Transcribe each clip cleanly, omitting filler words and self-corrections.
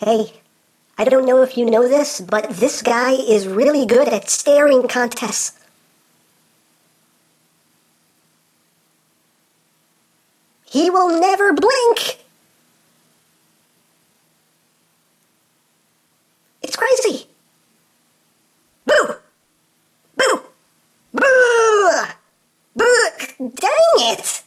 Hey, I don't know if you know this, but this guy is really good at staring contests. He will never blink! It's crazy! Boo! Boo! Boo! Boo! Dang it!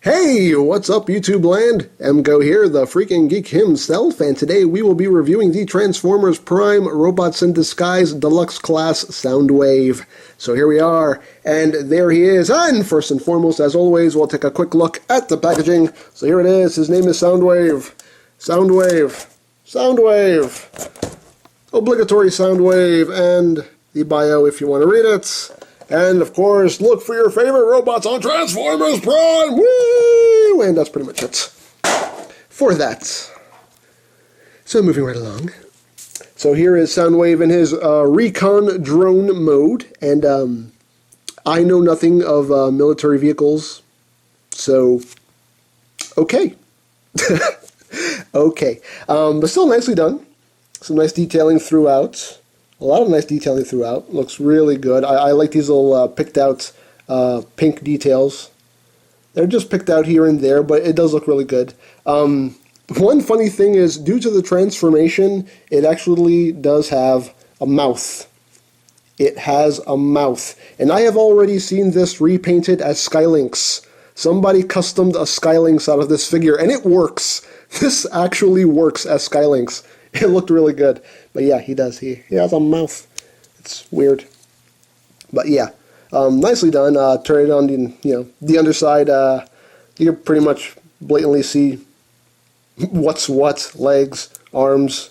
Hey, what's up YouTube land? EmGo here, the freaking geek himself, and today we will be reviewing the Transformers Prime Robots in Disguise Deluxe Class Soundwave. So here we are, and there he is, and first and foremost, as always, we'll take a quick look at the packaging. So here it is, his name is Soundwave. Soundwave. Soundwave. Obligatory Soundwave, and the bio if you want to read it. And, of course, look for your favorite robots on Transformers Prime! Woo! And that's pretty much it for that. So, moving right along. So, here is Soundwave in his recon drone mode. And I know nothing of military vehicles. So, okay. Okay. But still nicely done. Some nice detailing throughout. A lot of nice detailing throughout. Looks really good. I like these little picked out pink details. They're just picked out here and there, but it does look really good. One funny thing is, due to the transformation, it actually does have a mouth. It has a mouth. And I have already seen this repainted as Skylynx. Somebody customed a Skylynx out of this figure, and it works. This actually works as Skylynx. It looked really good. But yeah, he does. He has a mouth. It's weird. But yeah, nicely done. Turn it on the underside. You can pretty much blatantly see what's what. Legs, arms,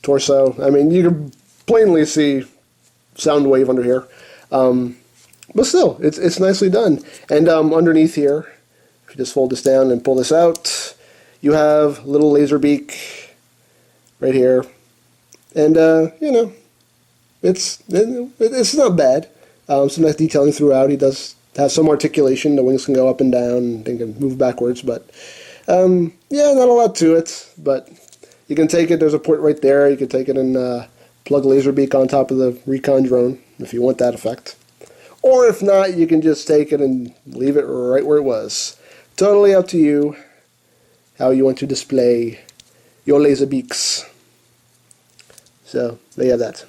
torso. I mean, you can plainly see Soundwave under here. But still, it's nicely done. And underneath here, if you just fold this down and pull this out, you have little Laserbeak right here, and it's not bad. Some nice detailing throughout. He does have some articulation. The wings can go up and down. They can move backwards, but yeah, not a lot to it. But you can take it. There's a port right there. You can take it and plug Laserbeak on top of the recon drone if you want that effect. Or if not, you can just take it and leave it right where it was. Totally up to you how you want to display your Laserbeaks. So, there you have that.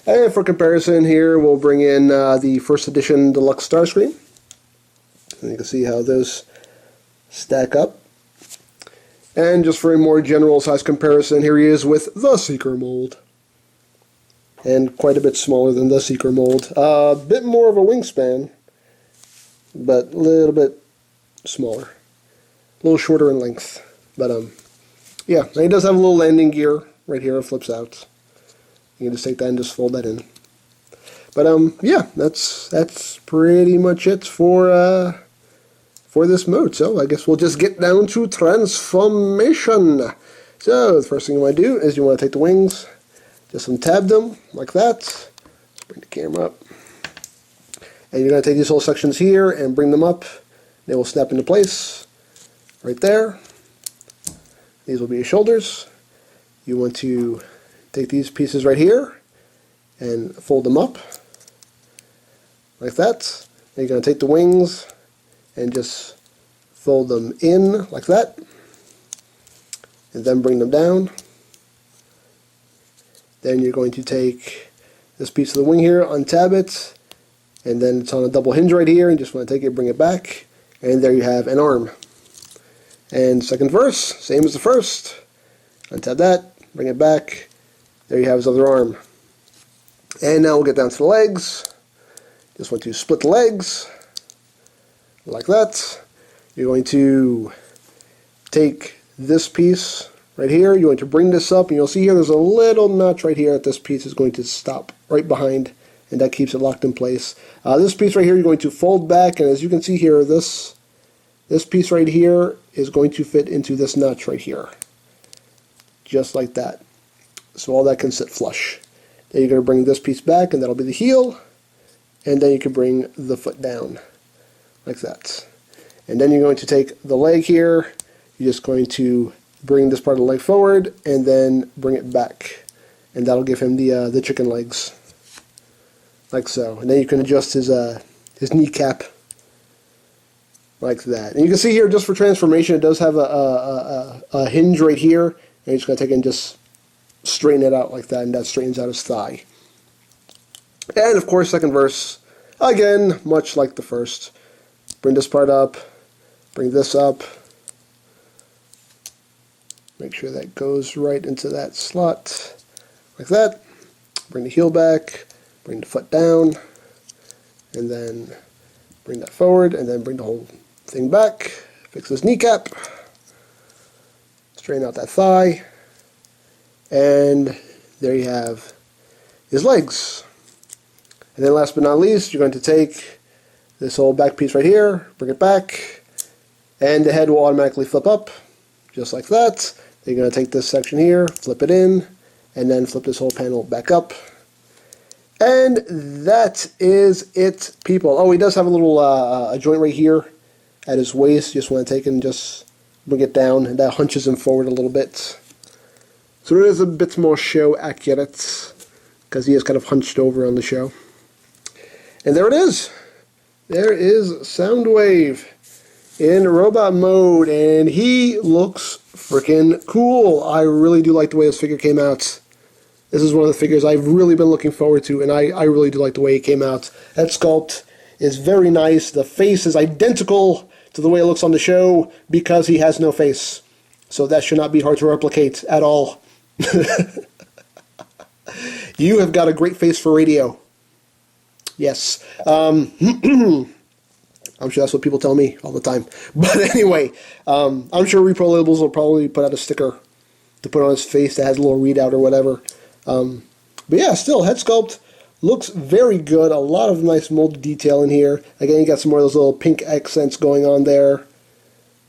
And for comparison here, we'll bring in the first edition Deluxe Starscream. And you can see how those stack up. And just for a more general size comparison, here he is with the Seeker mold. And quite a bit smaller than the Seeker mold. A bit more of a wingspan, but a little bit smaller. A little shorter in length. But yeah, and he does have a little landing gear right here. It flips out. You can just take that and just fold that in. But yeah, that's pretty much it for this mode. So I guess we'll just get down to transformation. So the first thing you want to do is you want to take the wings, just untab them like that. Let's bring the camera up. And you're going to take these little sections here and bring them up. They will snap into place right there. These will be your shoulders. You want to take these pieces right here and fold them up like that. Then you're going to take the wings and just fold them in like that, and then bring them down. Then you're going to take this piece of the wing here, untab it, and then it's on a double hinge right here, and just want to take it, bring it back, and there you have an arm. And second verse, same as the first. Untab that, bring it back. There you have his other arm. And now we'll get down to the legs. Just want to split the legs like that. You're going to take this piece right here. You're going to bring this up, and you'll see here there's a little notch right here that this piece is going to stop right behind, and that keeps it locked in place. This piece right here you're going to fold back, and as you can see here, this piece right here is going to fit into this notch right here. Just like that. So all that can sit flush. Then you're going to bring this piece back, and that'll be the heel. And then you can bring the foot down, like that. And then you're going to take the leg here. You're just going to bring this part of the leg forward, and then bring it back. And that'll give him the chicken legs, like so. And then you can adjust his kneecap, like that. And you can see here, just for transformation, it does have a hinge right here. And you're just going to take it and just straighten it out like that, and that straightens out his thigh. And of course, second verse, again, much like the first. Bring this part up, bring this up. Make sure that goes right into that slot, like that. Bring the heel back, bring the foot down, and then bring that forward, and then bring the whole thing back. Fix this kneecap. Straighten out that thigh. And there you have his legs. And then last but not least, you're going to take this whole back piece right here, bring it back, and the head will automatically flip up, just like that. Then you're going to take this section here, flip it in, and then flip this whole panel back up. And that is it, people. Oh, he does have a little a joint right here at his waist. You just want to take it and just bring it down, and that hunches him forward a little bit. So it is a bit more show accurate, because he is kind of hunched over on the show. And there it is. There is Soundwave in robot mode, and he looks freaking cool. I really do like the way this figure came out. This is one of the figures I've really been looking forward to, and I really do like the way he came out. That sculpt is very nice. The face is identical to the way it looks on the show because he has no face. So that should not be hard to replicate at all. You have got a great face for radio. Yes. I'm sure that's what people tell me all the time. But anyway, I'm sure Repro Labels will probably put out a sticker to put on his face that has a little readout or whatever. But yeah, still, head sculpt looks very good. A lot of nice molded detail in here. Again, you got some more of those little pink accents going on there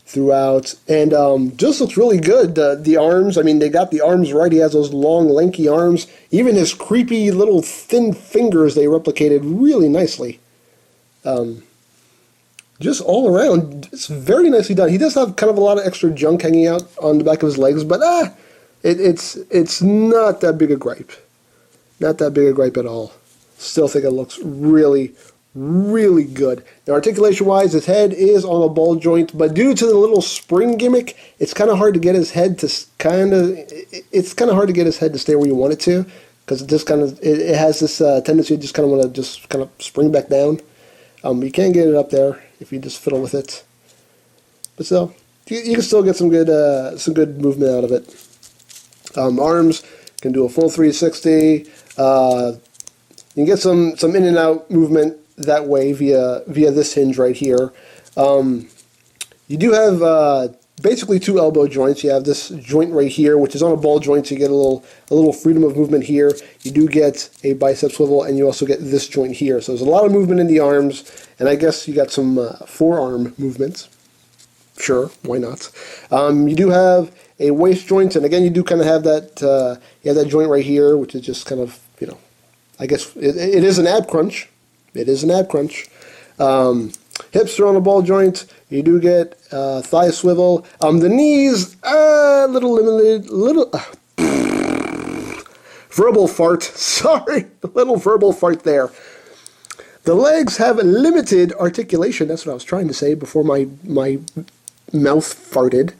throughout. And just looks really good. The arms, I mean, they got the arms right. He has those long, lanky arms. Even his creepy little thin fingers, they replicated really nicely. Just all around, it's very nicely done. He does have kind of a lot of extra junk hanging out on the back of his legs, but it's not that big a gripe. Not that big a gripe at all. Still think it looks really, really good. Now, articulation-wise, his head is on a ball joint, but due to the little spring gimmick, it's kind of hard to get his head to stay where you want it to, because it just kind of it has this tendency to just kind of want to just kind of spring back down. You can get it up there if you just fiddle with it, but still, you can still get some good movement out of it. Arms can do a full 360. You can get some in and out movement that way via this hinge right here. You do have basically two elbow joints. You have this joint right here, which is on a ball joint, so you get a little freedom of movement here. You do get a bicep swivel, and you also get this joint here. So there's a lot of movement in the arms, and I guess you got some forearm movements. Sure, why not? You do have a waist joint, and again, you do kind of have that. You have that joint right here, which is just kind of, I guess it is an ab crunch. It is an ab crunch. Hips are on a ball joint. You do get thigh swivel. The knees, little limited, verbal fart. Sorry, a little verbal fart there. The legs have limited articulation. That's what I was trying to say before my mouth farted.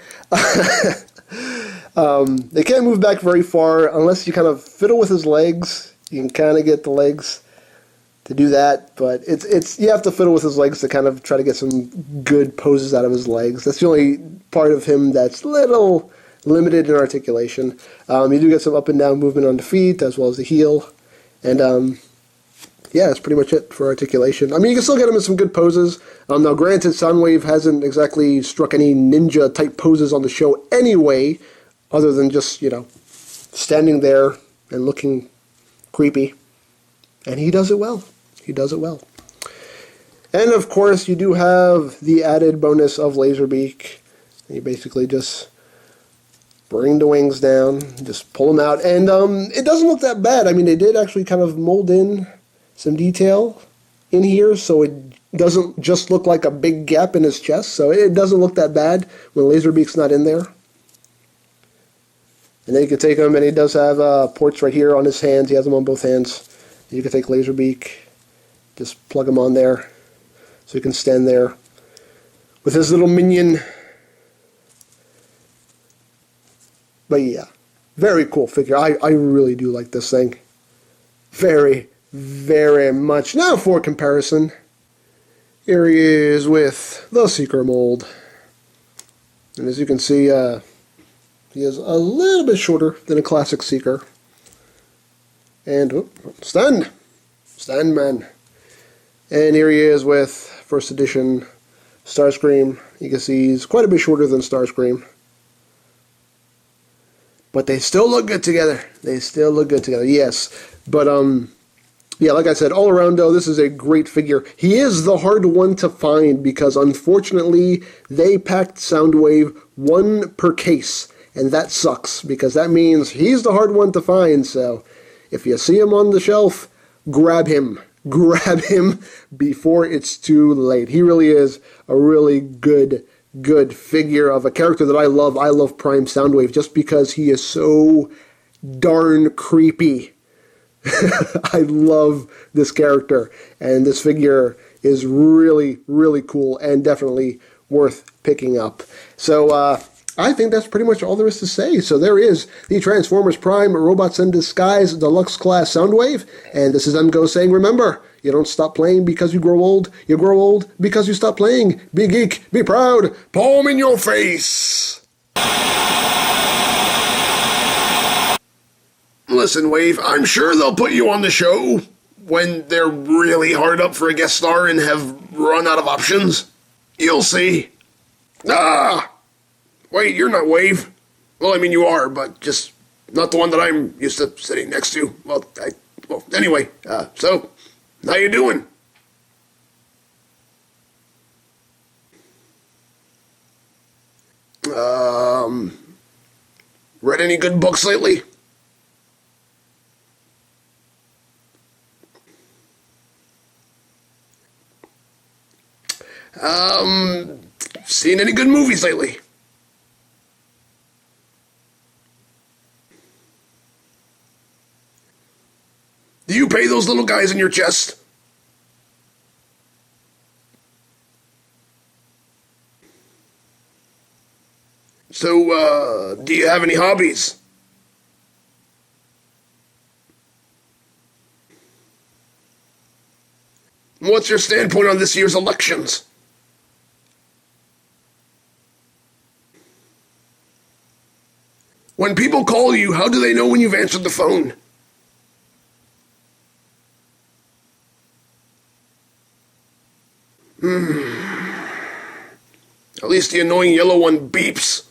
They can't move back very far unless you kind of fiddle with his legs. You can kind of get the legs to do that, but it's you have to fiddle with his legs to kind of try to get some good poses out of his legs. That's the only part of him that's little limited in articulation. You do get some up and down movement on the feet as well as the heel, and yeah, that's pretty much it for articulation. I mean, you can still get him in some good poses. Now, granted, Soundwave hasn't exactly struck any ninja-type poses on the show anyway, other than just, standing there and looking creepy. And he does it well. He does it well. And, of course, you do have the added bonus of Laserbeak. You basically just bring the wings down, just pull them out, and it doesn't look that bad. I mean, they did actually kind of mold in some detail in here, so it doesn't just look like a big gap in his chest, so it doesn't look that bad when Laserbeak's not in there. And then you can take him, and he does have ports right here on his hands. He has them on both hands. You can take Laserbeak, just plug him on there, so he can stand there with his little minion. But yeah, very cool figure. I really do like this thing. Very, very much. Now for comparison, here he is with the Seeker mold. And as you can see, he is a little bit shorter than a classic Seeker. And, stand man. And here he is with first edition Starscream. You can see he's quite a bit shorter than Starscream. But they still look good together. They still look good together, yes. But, yeah, like I said, all around, though, this is a great figure. He is the hard one to find because, unfortunately, they packed Soundwave one per case. And that sucks because that means he's the hard one to find. So if you see him on the shelf, grab him. Grab him before it's too late. He really is a really good figure of a character that I love. I love Prime Soundwave just because he is so darn creepy. I love this character, and this figure is really, really cool and definitely worth picking up. So, I think that's pretty much all there is to say. So there is the Transformers Prime Robots in Disguise Deluxe Class Soundwave, and this is EmGo's saying, remember, you don't stop playing because you grow old because you stop playing. Be geek, be proud, palm in your face! Listen, Wave, I'm sure they'll put you on the show when they're really hard up for a guest star and have run out of options. You'll see. Wait, you're not Wave. Well, I mean, you are, but just not the one that I'm used to sitting next to. Well, anyway, so, how you doing? Read any good books lately? Seen any good movies lately? Do you pay those little guys in your chest? So, do you have any hobbies? What's your standpoint on this year's elections? When people call you, how do they know when you've answered the phone? At least the annoying yellow one beeps.